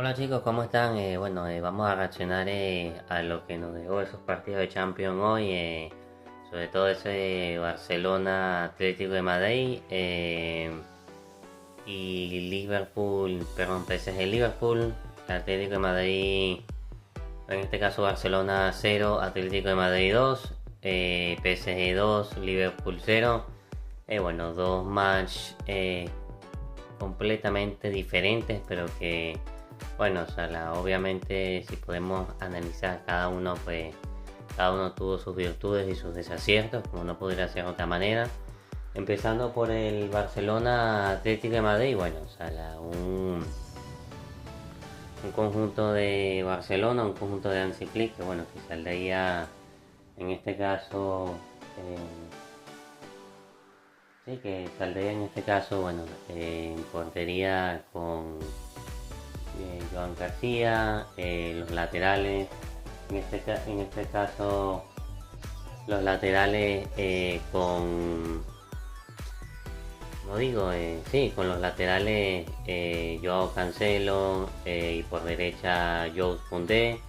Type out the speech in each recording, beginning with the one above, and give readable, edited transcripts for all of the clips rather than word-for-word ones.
Hola chicos, ¿cómo están? Vamos a reaccionar a lo que nos dejó esos partidos de Champions hoy, sobre todo ese Barcelona Atlético de Madrid y Liverpool, perdón, PSG Liverpool, Atlético de Madrid, en este caso Barcelona 0, Atlético de Madrid 2, PSG 2, Liverpool 0. Dos matches completamente diferentes, pero que bueno, o sea, obviamente si podemos analizar cada uno, pues cada uno tuvo sus virtudes y sus desaciertos, como no podría ser de otra manera. Empezando por el Barcelona Atlético de Madrid, bueno, o sea, un conjunto de Barcelona, un conjunto de Hansi Flick, que bueno, que saldría en este caso, sí, que saldría en este caso, bueno, en portería con Joan García, los laterales, en este caso los laterales como digo, sí, con los laterales Joao Cancelo y por derecha Jules Koundé,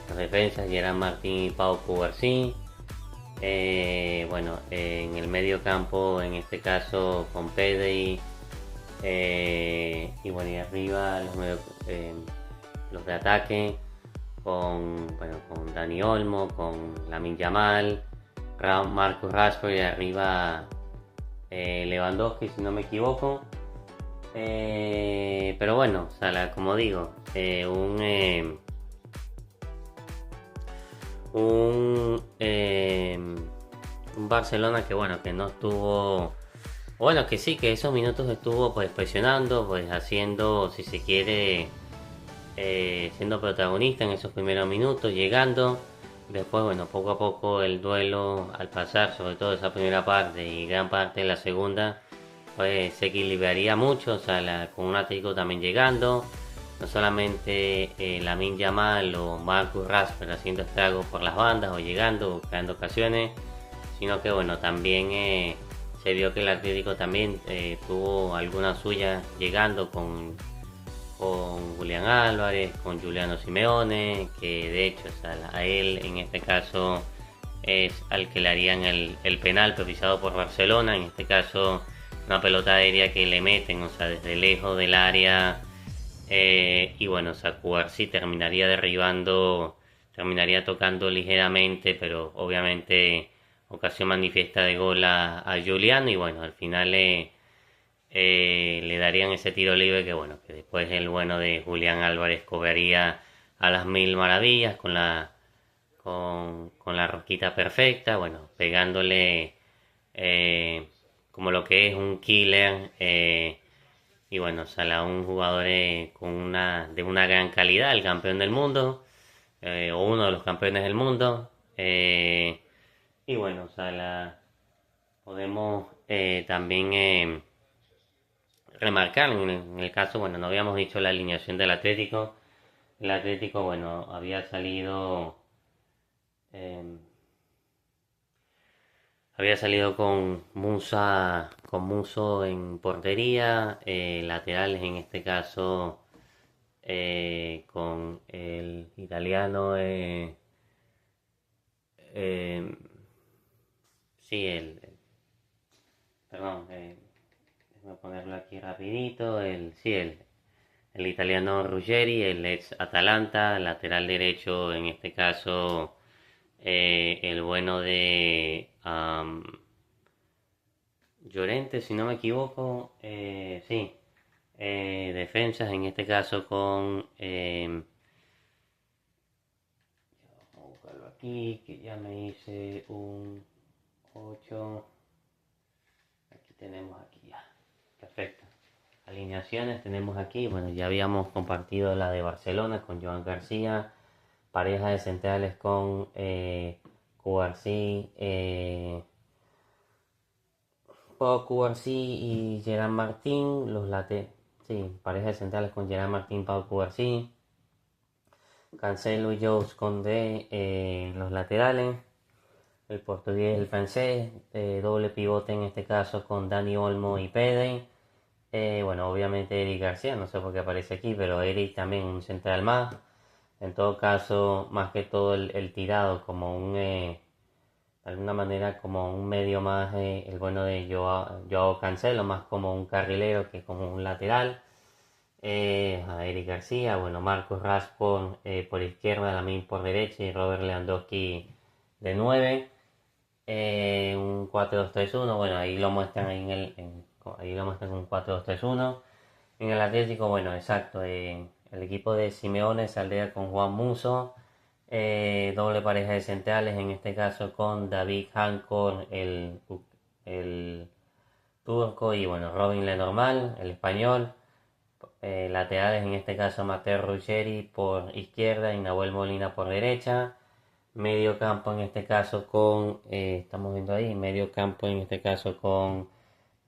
las defensas Gerard Martín y Pau Cubarsí. En el medio campo, en este caso con Pedri, y arriba los de ataque con Dani Olmo, con Lamine Yamal, Marcus Rashford y arriba Lewandowski, si no me equivoco. Pero bueno, o sea, como digo, un Barcelona que bueno, que no estuvo, bueno, que sí, que esos minutos estuvo pues presionando, pues haciendo, si se quiere, siendo protagonista en esos primeros minutos, llegando. Después, bueno, poco a poco el duelo al pasar, sobre todo esa primera parte y gran parte de la segunda, pues se equilibraría mucho, o sea, con un Atlético también llegando, no solamente Lamine Yamal o Marcus Rashford haciendo estragos por las bandas o llegando o creando ocasiones, sino que bueno, también se vio que el Atlético también tuvo alguna suya llegando con Julián Álvarez, con Juliano Simeone, que de hecho, o sea, a él en este caso es al que le harían el penal precisado por Barcelona, en este caso una pelota aérea que le meten, o sea, desde lejos del área, y bueno, o sea, Cubarsí terminaría derribando, terminaría tocando ligeramente, pero obviamente ocasión manifiesta de gol a Juliano, y bueno, al final le darían ese tiro libre que bueno, que después el bueno de Julián Álvarez cobraría a las mil maravillas con la rosquita perfecta, bueno, pegándole eh, como lo que es un killer, y bueno, Salah, un jugador de una gran calidad, el campeón del mundo, o uno de los campeones del mundo, y bueno, Salah, podemos también remarcar en el caso, bueno, no habíamos dicho la alineación del Atlético. El Atlético, bueno, eh, había salido con Muso en portería, laterales en este caso con el italiano, eh, sí, perdón, déjame ponerlo aquí rapidito, el italiano Ruggeri, el ex Atalanta, lateral derecho, en este caso el bueno de Llorente, si no me equivoco, sí, defensas, en este caso con, vamos a buscarlo aquí, que ya me hice un 8, aquí tenemos aquí ya, perfecto. Alineaciones tenemos aquí, bueno, ya habíamos compartido la de Barcelona con Joan García, pareja de centrales con Cubarsí, Pau Cubarsí y Gerard Martín, sí, pareja de centrales con Gerard Martín, Pau Cubarsí, Cancelo y Jules Koundé, los laterales, el portugués y el francés, doble pivote en este caso con Dani Olmo y Pedri, Bueno, obviamente Eric García, no sé por qué aparece aquí, pero Eric también un central más. En todo caso, más que todo el tirado como de alguna manera como un medio más, el bueno de Joao Cancelo, más como un carrilero que como un lateral. A Eric García, bueno, Marcos Rashford por izquierda, Lamine por derecha y Robert Lewandowski de 9. Un 4-2-3-1, bueno, ahí lo muestran ahí lo muestran un 4-2-3-1. En el Atlético, bueno, exacto, el equipo de Simeone saldría con Juan Musso, doble pareja de centrales, en este caso con David Hancor, el turco, y bueno, Robin Lenormand, el español. Laterales, en este caso Mateo Ruggeri por izquierda y Nahuel Molina por derecha. Medio campo en este caso estamos viendo ahí, medio campo en este caso con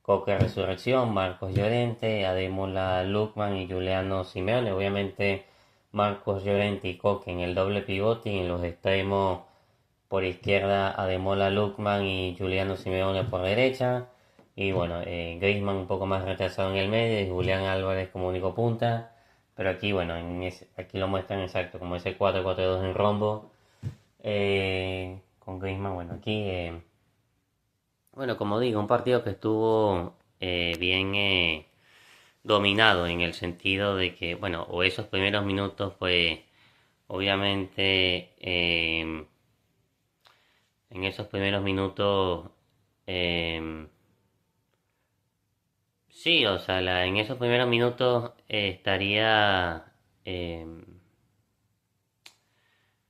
Coque Resurrección, Marcos Llorente, Ademola Lookman y Juliano Simeone. Obviamente Marcos Llorente y Coque en el doble pivote y en los extremos por izquierda Ademola Lookman y Juliano Simeone por derecha. Y bueno, Griezmann un poco más retrasado en el medio y Julián Álvarez como único punta. Pero aquí, bueno, aquí lo muestran exacto, como ese 4-4-2 en rombo. Con Griezmann, bueno, aquí, bueno, como digo, un partido que estuvo bien dominado en el sentido de que, bueno, o esos primeros minutos, pues, obviamente, en esos primeros minutos, eh, sí, o sea, en esos primeros minutos estaría, eh,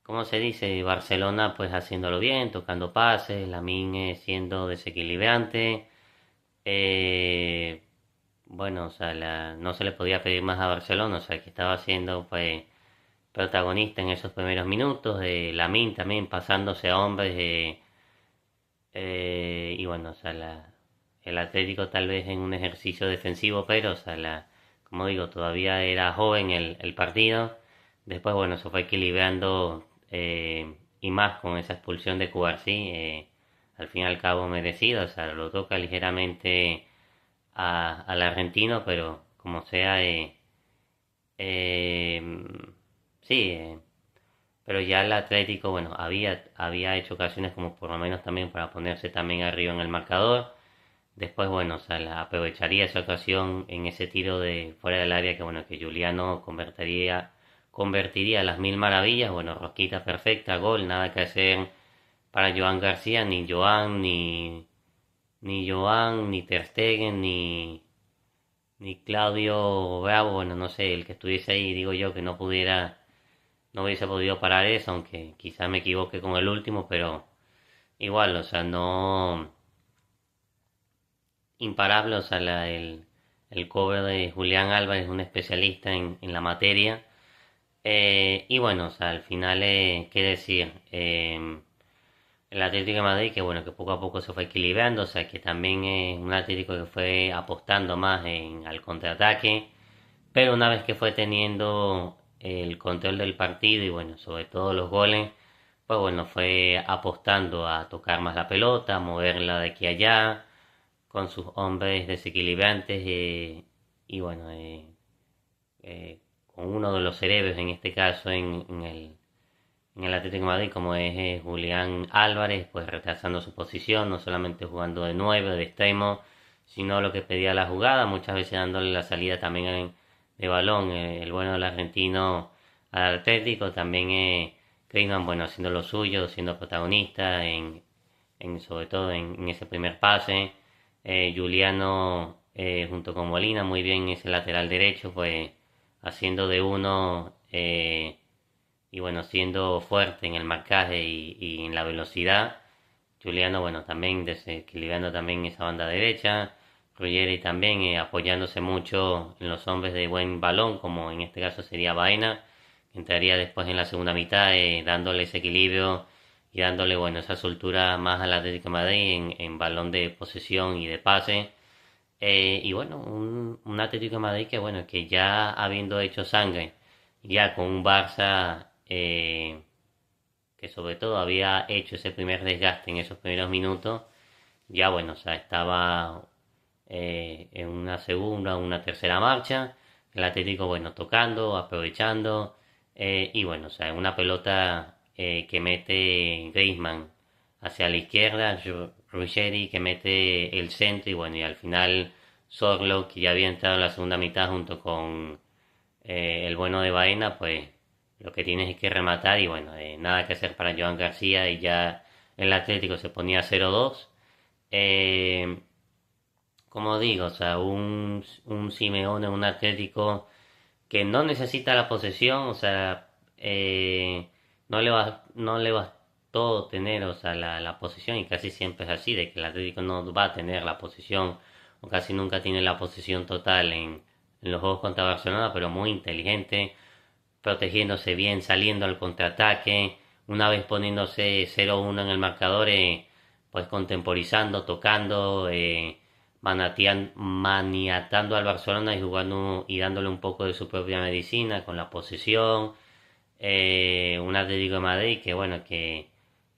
¿cómo se dice? Barcelona pues haciéndolo bien, tocando pases, Lamine siendo desequilibrante. Eh, bueno, o sea, no se le podía pedir más a Barcelona, o sea, que estaba siendo pues protagonista en esos primeros minutos. Lamine también pasándose a hombres. Y bueno, o sea, el Atlético tal vez en un ejercicio defensivo, pero, o sea, como digo, todavía era joven el partido. Después, bueno, se fue equilibrando y más con esa expulsión de Cubarsí, al fin y al cabo merecido, o sea, lo toca ligeramente al argentino, pero como sea, eh, sí, pero ya el Atlético, bueno, había hecho ocasiones como por lo menos también para ponerse también arriba en el marcador. Después, bueno, o sea, aprovecharía esa ocasión en ese tiro de fuera del área que, bueno, que Juliano convertiría a las mil maravillas. Bueno, rosquita perfecta, gol, nada que hacer para Joan García, ni Joan, ni Ter Stegen, ni Claudio Bravo, bueno, no sé, el que estuviese ahí, digo yo, que no hubiese podido parar eso, aunque quizá me equivoque con el último, pero igual, o sea, no imparable, o sea, el cover de Julián Álvarez, un especialista en la materia. Y bueno, o sea, al final, ¿qué decir? El Atlético de Madrid, que bueno, que poco a poco se fue equilibrando, o sea, que también es un Atlético que fue apostando más al contraataque, pero una vez que fue teniendo el control del partido y bueno, sobre todo los goles, pues bueno, fue apostando a tocar más la pelota, a moverla de aquí a allá, con sus hombres desequilibrantes y bueno, con uno de los cerebros en este caso en el Atlético de Madrid como es Julián Álvarez, pues retrasando su posición, no solamente jugando de 9 de extremo, sino lo que pedía la jugada, muchas veces dándole la salida también de balón, el bueno del argentino al Atlético, también Griezmann, bueno, haciendo lo suyo, siendo protagonista sobre todo en ese primer pase. Juliano junto con Molina, muy bien ese lateral derecho, pues haciendo de uno y bueno, siendo fuerte en el marcaje y en la velocidad. Juliano, bueno, también desequilibrando también esa banda derecha. Ruggeri también apoyándose mucho en los hombres de buen balón, como en este caso sería Baena, que entraría después en la segunda mitad, dándole ese equilibrio y dándole, bueno, esa soltura más al Atlético de Madrid en balón de posesión y de pase. Y bueno, un Atlético de Madrid que, bueno, que ya habiendo hecho sangre, ya con un Barça que sobre todo había hecho ese primer desgaste en esos primeros minutos, ya bueno, o sea, estaba en una segunda o una tercera marcha. El Atlético, bueno, tocando, aprovechando. Y bueno, o sea, una pelota que mete Griezmann hacia la izquierda, Ruggeri que mete el centro y bueno, y al final Sorlo, que ya había entrado en la segunda mitad junto con el bueno de Baena, pues lo que tienes es que rematar y bueno, nada que hacer para Joan García y ya el Atlético se ponía 0-2. Eh, como digo, o sea, un Simeone, un Atlético que no necesita la posesión, o sea, no le bastó tener, o sea, la posesión y casi siempre es así, de que el Atlético no va a tener la posesión o casi nunca tiene la posesión total en los juegos contra Barcelona, pero muy inteligente, protegiéndose bien, saliendo al contraataque, una vez poniéndose 0-1 en el marcador, pues contemporizando, tocando, maniatando al Barcelona y jugando y dándole un poco de su propia medicina con la posesión. Un Atlético de Madrid que bueno, que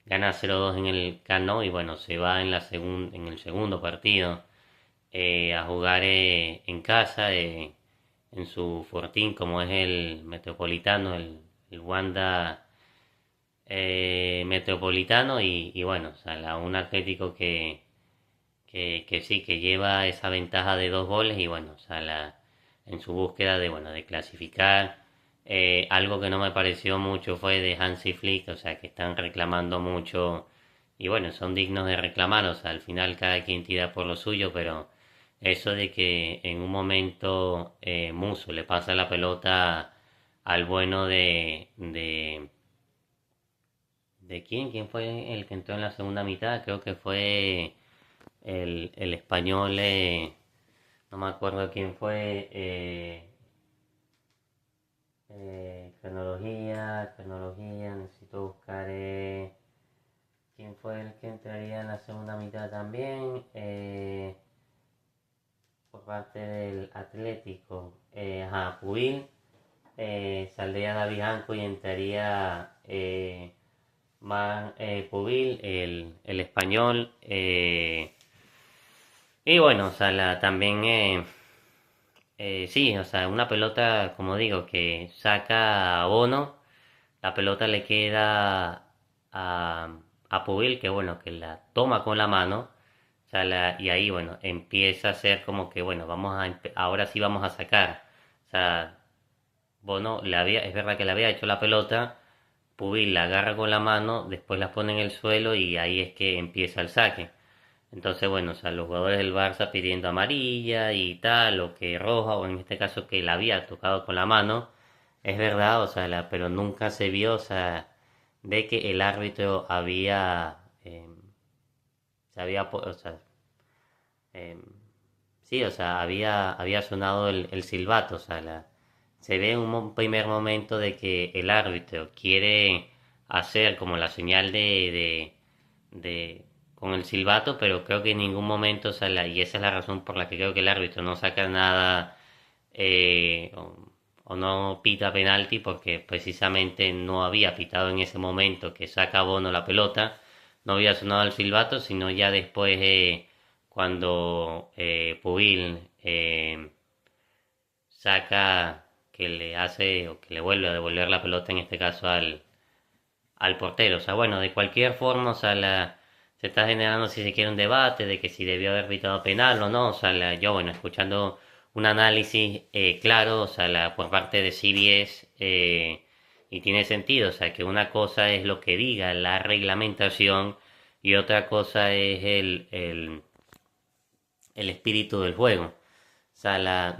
gana 0-2 en el Camp Nou y bueno, se va en el segundo partido a jugar en casa, en su fortín como es el Metropolitano, el Wanda Metropolitano y bueno, o sea, un Atlético que sí, que lleva esa ventaja de 2 goles y bueno, o sea, en su búsqueda de, bueno, de clasificar. Algo que no me pareció mucho fue de Hansi Flick, o sea, que están reclamando mucho y bueno, son dignos de reclamar, o sea, al final cada quien tira por lo suyo, pero eso de que en un momento Musso le pasa la pelota al bueno ¿de quién? ¿Quién fue el que entró en la segunda mitad? Creo que fue el español, no me acuerdo quién fue. Cronología, necesito buscar quién fue el que entraría en la segunda mitad también. Por parte del Atlético, Pubil, saldría David Anco y entraría Pubil, el español. Y bueno, o sea, también, sí, o sea, una pelota, como digo, que saca a Bono, la pelota le queda a Pubil, que bueno, que la toma con la mano, o sea, y ahí, bueno, empieza a ser como que, bueno, ahora sí vamos a sacar, o sea, Bono es verdad que le había hecho la pelota, Pubil la agarra con la mano, después la pone en el suelo y ahí es que empieza el saque. Entonces, bueno, o sea, los jugadores del Barça pidiendo amarilla y tal, o que roja, o en este caso que la había tocado con la mano, es verdad, o sea, pero nunca se vio, o sea, de que el árbitro había, o sea, eh, sí, o sea, había sonado el silbato, o sea, se ve en un primer momento de que el árbitro quiere hacer como la señal de con el silbato, pero creo que en ningún momento, o sea, y esa es la razón por la que creo que el árbitro no saca nada o no pita penalti, porque precisamente no había pitado en ese momento que saca Bono la pelota, no había sonado el silbato, sino ya después cuando Pubil saca que le hace o que le vuelve a devolver la pelota en este caso al portero. O sea, bueno, de cualquier forma, o sea, se está generando si se quiere un debate de que si debió haber pitado penal o no. O sea, yo, bueno, escuchando un análisis claro, o sea, por parte de CBS, y tiene sentido, o sea, que una cosa es lo que diga la reglamentación y otra cosa es el espíritu del juego. O sea,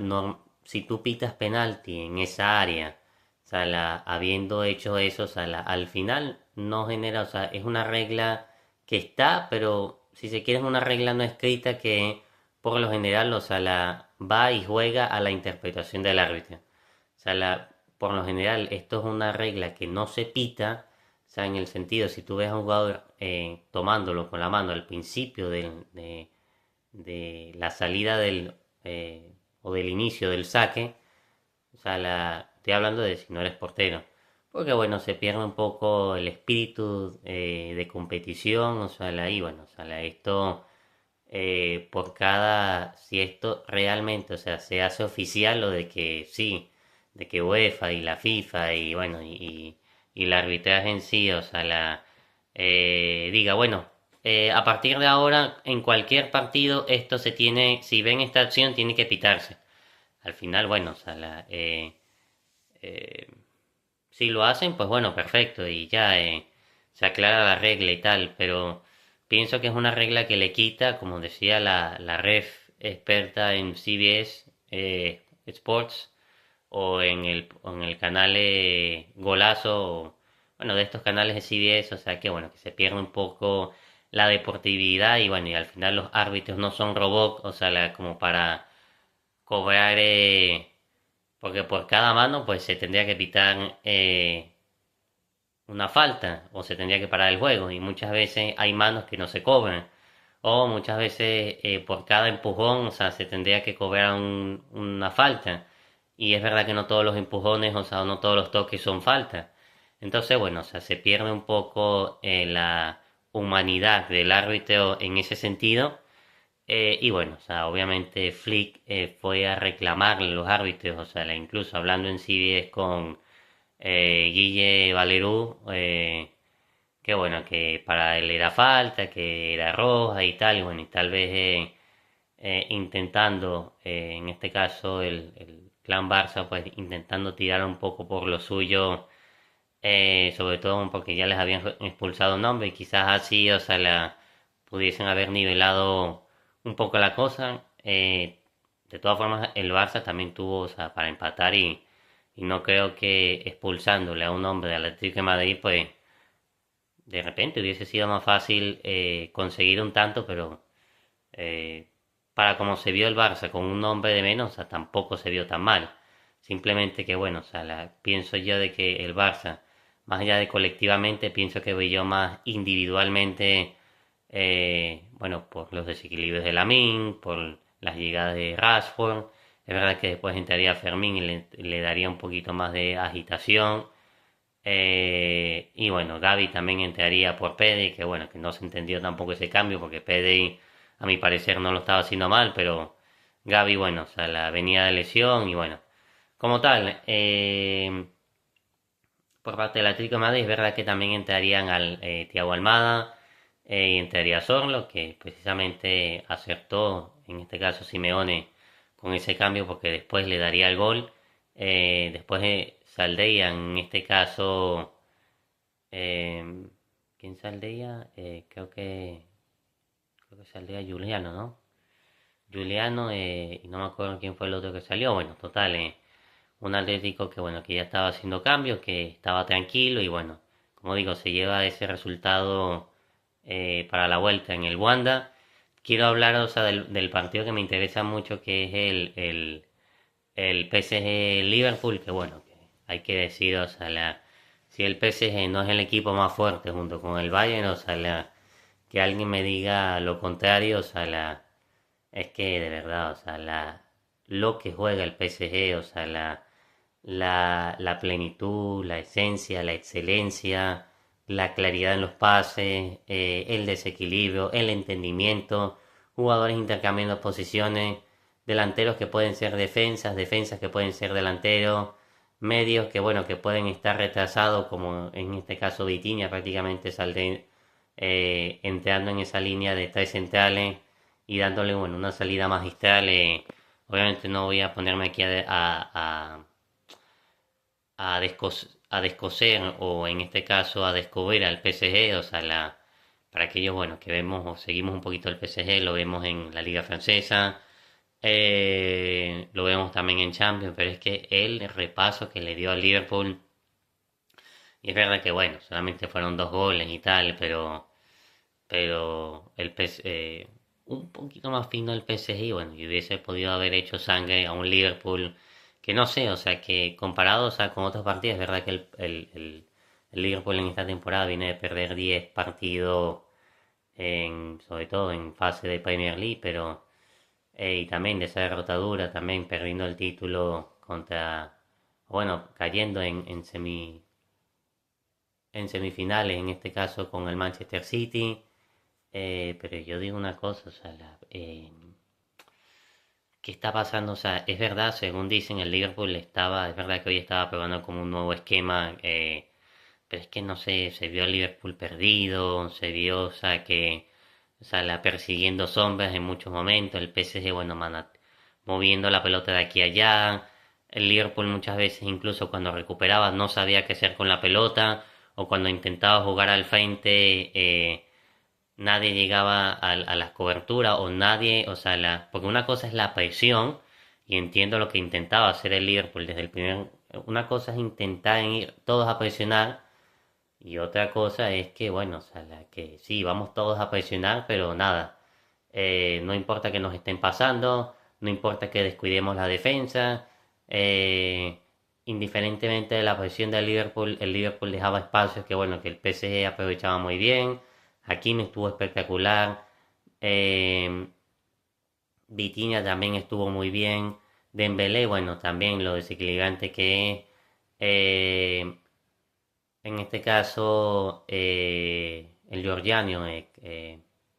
si tú pitas penalti en esa área, o sea, habiendo hecho eso, o sea, al final no genera, o sea, es una regla que está, pero si se quiere es una regla no escrita que por lo general, o sea, va y juega a la interpretación del árbitro. O sea, por lo general esto es una regla que no se pita, o sea, en el sentido, si tú ves a un jugador tomándolo con la mano al principio de la salida o del inicio del saque, o sea, estoy hablando de si no eres portero, porque bueno, se pierde un poco el espíritu de competición, o sea, y bueno, o sea, esto por cada, si esto realmente, o sea, se hace oficial lo de que sí, de que UEFA y la FIFA y bueno, y el arbitraje en sí, o sea, diga, bueno, a partir de ahora, en cualquier partido, esto se tiene, si ven esta acción, tiene que pitarse. Al final, bueno, o sea, eh, si lo hacen, pues bueno, perfecto, y ya se aclara la regla y tal, pero pienso que es una regla que le quita, como decía la ref experta en CBS Sports o en el canal Golazo, bueno, de estos canales de CBS, o sea que bueno, que se pierde un poco la deportividad y bueno, y al final los árbitros no son robots, o sea, como para cobrar, porque por cada mano pues se tendría que pitar una falta o se tendría que parar el juego y muchas veces hay manos que no se cobran o muchas veces por cada empujón, o sea, se tendría que cobrar una falta y es verdad que no todos los empujones, o sea, no todos los toques son falta. Entonces, bueno, o sea, se pierde un poco la humanidad del árbitro en ese sentido. Y bueno, o sea, obviamente Flick fue a reclamarle a los árbitros, o sea, incluso hablando en CBS con Guille Valerú, que bueno, que para él era falta, que era roja y tal, y bueno, y tal vez intentando, en este caso el clan Barça, pues intentando tirar un poco por lo suyo, sobre todo porque ya les habían expulsado un hombre y quizás así, o sea, pudiesen haber nivelado un poco la cosa. De todas formas, el Barça también tuvo, o sea, para empatar y no creo que expulsándole a un hombre del Atlético de Madrid, pues de repente hubiese sido más fácil conseguir un tanto, pero eh, para como se vio el Barça con un hombre de menos, o sea, tampoco se vio tan mal. Simplemente que bueno, o sea, pienso yo de que el Barça, más allá de colectivamente, pienso que brilló más individualmente, bueno, por los desequilibrios de Lamine, por las llegadas de Rashford. Es verdad que después entraría Fermín y le daría un poquito más de agitación. Y bueno, Gaby también entraría por Pedri, que bueno, que no se entendió tampoco ese cambio, porque Pedri, a mi parecer, no lo estaba haciendo mal, pero Gaby, bueno, o sea, la venía de lesión y bueno, como tal, por parte del Atlético de Madrid, es verdad que también entrarían al Thiago Almada y entraría Sorlo, que precisamente acertó, en este caso Simeone, con ese cambio, porque después le daría el gol. Después saldría, en este caso, eh, ¿quién saldría? Creo que saldría Juliano, ¿no? Juliano, y no me acuerdo quién fue el otro que salió. Bueno, total, un Atlético que bueno, que ya estaba haciendo cambios, que estaba tranquilo y bueno, como digo, se lleva ese resultado para la vuelta en el Wanda. Quiero hablar, o sea, del partido que me interesa mucho, que es el PSG Liverpool, que bueno, que hay que decir, o sea, si el PSG no es el equipo más fuerte junto con el Bayern, o sea, que alguien me diga lo contrario, o sea, es que de verdad, o sea, lo que juega el PSG, o sea, la plenitud, la esencia, la excelencia, la claridad en los pases, el desequilibrio, el entendimiento, jugadores intercambiando posiciones, delanteros que pueden ser defensas, defensas que pueden ser delanteros, medios que bueno, que pueden estar retrasados, como en este caso Vitinha prácticamente saldrá entrando en esa línea de tres centrales y dándole bueno, una salida magistral. Obviamente no voy a ponerme aquí a descoser o en este caso a descubrir al PSG, o sea, para aquellos bueno, que vemos o seguimos un poquito el PSG, lo vemos en la Liga Francesa, lo vemos también en Champions, pero es que el repaso que le dio al Liverpool, y es verdad que bueno, solamente fueron 2 goles y tal, pero un poquito más fino el PSG, bueno, y hubiese podido haber hecho sangre a un Liverpool que no sé, o sea, que comparado, o sea, con otros partidos, es verdad que el Liverpool en esta temporada viene de perder 10 partidos, sobre todo en fase de Premier League, pero y también de esa derrotadura, también perdiendo el título bueno, cayendo en semifinales, en este caso con el Manchester City. Pero yo digo una cosa, o sea, ¿qué está pasando? O sea, es verdad, según dicen, el Liverpool estaba, es verdad que hoy estaba probando como un nuevo esquema, pero es que no sé, se vio el Liverpool perdido, se vio, o sea, o sea, la persiguiendo sombras en muchos momentos, el PSG, bueno, moviendo la pelota de aquí a allá, el Liverpool muchas veces incluso cuando recuperaba no sabía qué hacer con la pelota, o cuando intentaba jugar al frente, nadie llegaba a las coberturas o nadie, o sea, porque una cosa es la presión y entiendo lo que intentaba hacer el Liverpool desde el primer, una cosa es intentar ir todos a presionar y otra cosa es que, bueno, o sea, que sí, vamos todos a presionar, pero nada, no importa que nos estén pasando, no importa que descuidemos la defensa, eh, indiferentemente de la presión del Liverpool, el Liverpool dejaba espacios que, bueno, que el PSG aprovechaba muy bien. Hakimi estuvo espectacular. Eh, Vitinha también estuvo muy bien. Dembélé, bueno, también lo desequilibrante que es. En este caso, el georgiano,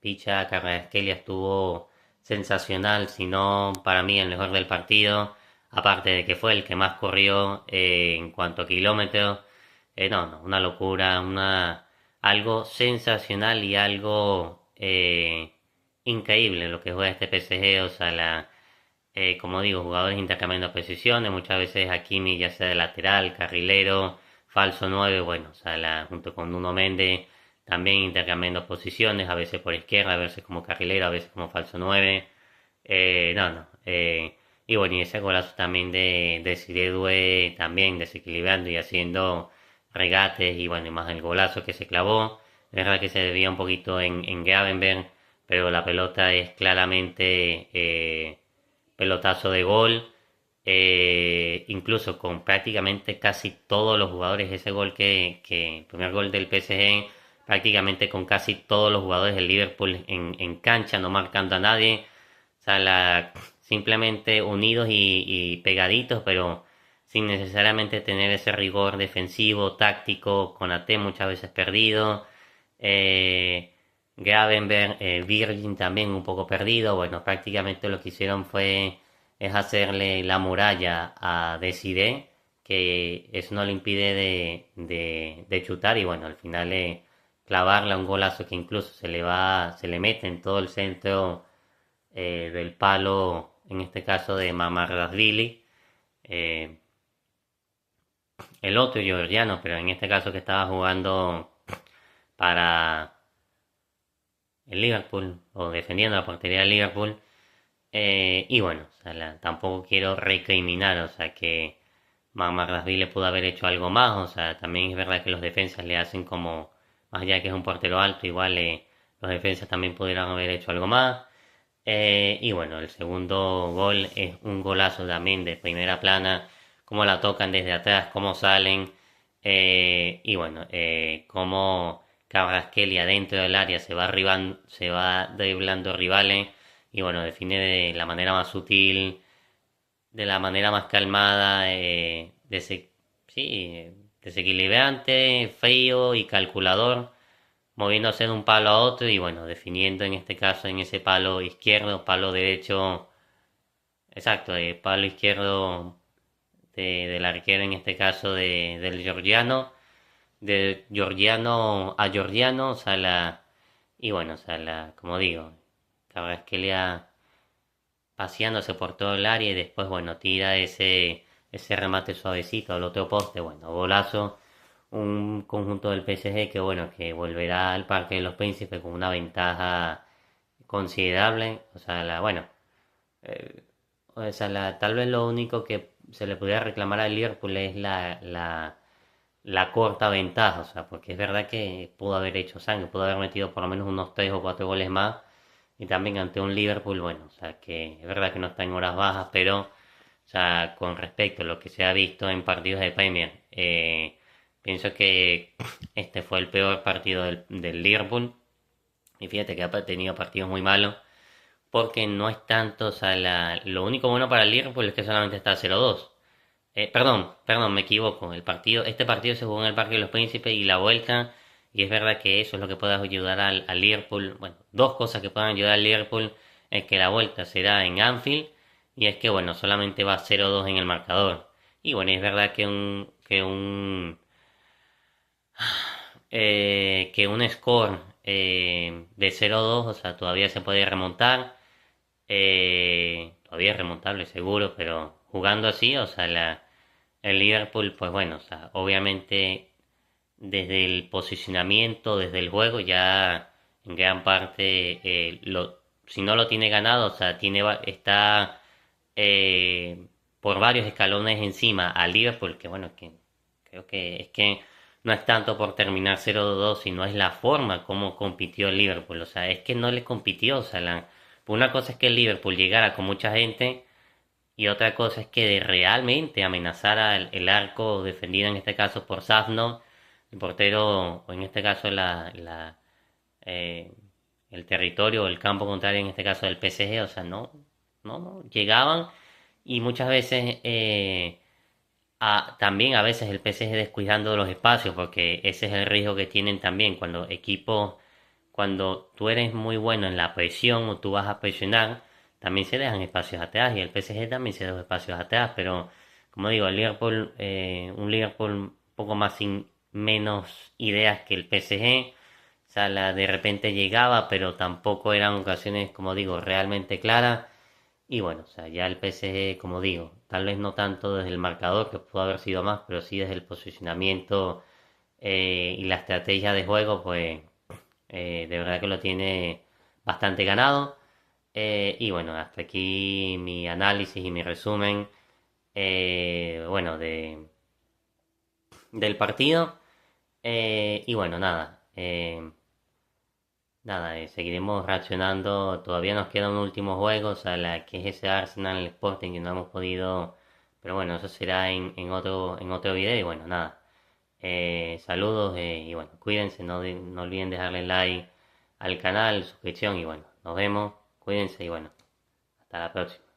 Picha Kvaratskhelia estuvo sensacional, si no para mí el mejor del partido. Aparte de que fue el que más corrió en cuanto a kilómetros. No, una locura, algo sensacional y algo increíble lo que juega este PSG. O sea, como digo, jugadores intercambiando posiciones, muchas veces Hakimi ya sea de lateral, carrilero, falso 9 bueno, o sea, junto con Nuno Méndez, también intercambiando posiciones, a veces por izquierda, a veces como carrilero, a veces como falso 9 no, no. Y bueno, y ese golazo también de Zidane también desequilibrando y haciendo regates y bueno, y más el golazo que se clavó. Es verdad que se debía un poquito en Gravenberch, pero la pelota es claramente pelotazo de gol. Incluso con prácticamente casi todos los jugadores, ese gol el primer gol del PSG, prácticamente con casi todos los jugadores del Liverpool en cancha, no marcando a nadie. O sea, simplemente unidos y pegaditos, pero sin necesariamente tener ese rigor defensivo, táctico, con AT muchas veces perdido. Eh, Gravenberch, Virgin también un poco perdido. Bueno, prácticamente lo que hicieron es hacerle la muralla a Desiré, que eso no le impide de chutar y bueno, al final clavarle un golazo que incluso se le mete en todo el centro del palo, en este caso de Mamardashvili. Eh, el otro georgiano, pero en este caso que estaba jugando para el Liverpool o defendiendo la portería del Liverpool. Y bueno, o sea, tampoco quiero recriminar, o sea, que Mamardashvili pudo haber hecho algo más, o sea, también es verdad que los defensas le hacen como, más allá de que es un portero alto, igual los defensas también pudieran haber hecho algo más. Y bueno, el segundo gol es un golazo también de primera plana, cómo la tocan desde atrás, cómo salen, y bueno, cómo Kvaratskhelia dentro del área se va driblando rivales, y bueno, define de la manera más sutil, de la manera más calmada, sí, desequilibrante, frío y calculador moviéndose de un palo a otro y bueno, definiendo en este caso en ese palo izquierdo, palo derecho, exacto, palo izquierdo del arquero en este caso del georgiano, de georgiano a georgiano, o sea, y bueno, o sea, como digo, Kvaratskhelia paseándose por todo el área y después, bueno, tira ese remate suavecito al otro poste, bueno, golazo un conjunto del PSG que bueno, que volverá al Parque de los Príncipes con una ventaja considerable. O sea, bueno, eh, o sea, tal vez lo único que se le pudiera reclamar al Liverpool es la corta ventaja, o sea, porque es verdad que pudo haber hecho sangre, pudo haber metido por lo menos unos 3 o 4 goles más. Y también ante un Liverpool, bueno, o sea, que es verdad que no está en horas bajas, pero, o sea, con respecto a lo que se ha visto en partidos de Premier, pienso que este fue el peor partido del Liverpool. Y fíjate que ha tenido partidos muy malos, porque no es tanto, o sea, lo único bueno para el Liverpool es que solamente está 0-2. Perdón, me equivoco. Este partido se jugó en el Parque de los Príncipes y la vuelta Y es verdad que eso es lo que puede ayudar al Liverpool. Bueno, dos cosas que puedan ayudar al Liverpool es que la vuelta será en Anfield y es que, bueno, solamente va 0-2 en el marcador. Y bueno, es verdad que un score de 0-2, o sea, todavía se puede remontar. Todavía es remontable seguro, pero jugando así, o sea, el Liverpool, pues bueno, o sea, obviamente desde el posicionamiento, desde el juego, ya en gran parte, si no lo tiene ganado, o sea, está eh, por varios escalones encima al Liverpool, que bueno, que creo que es que no es tanto por terminar 0-2, sino es la forma como compitió el Liverpool, o sea, es que no le compitió, o sea, una cosa es que el Liverpool llegara con mucha gente y otra cosa es que realmente amenazara el arco defendido en este caso por Safno, el portero, o en este caso eh, el territorio o el campo contrario, en este caso del PSG, o sea, no, llegaban y muchas veces también a veces el PSG descuidando los espacios, porque ese es el riesgo que tienen también cuando tú eres muy bueno en la presión o tú vas a presionar, también se dejan espacios atrás y el PSG también se deja espacios atrás, pero como digo, el Liverpool, un Liverpool un poco más sin menos ideas que el PSG, o sea, de repente llegaba, pero tampoco eran ocasiones, como digo, realmente claras. Y bueno, o sea, ya el PSG, como digo, tal vez no tanto desde el marcador, que pudo haber sido más, pero sí desde el posicionamiento y la estrategia de juego, pues de verdad que lo tiene bastante ganado. Y bueno, hasta aquí mi análisis y mi resumen, bueno, del partido. Y bueno, nada, seguiremos reaccionando. Todavía nos queda un último juego, o sea, que es ese Arsenal Sporting que no hemos podido. Pero bueno, eso será en otro video. Y bueno, nada. Saludos y bueno, cuídense, no olviden darle like al canal, suscripción y bueno, nos vemos. Cuídense y bueno, hasta la próxima.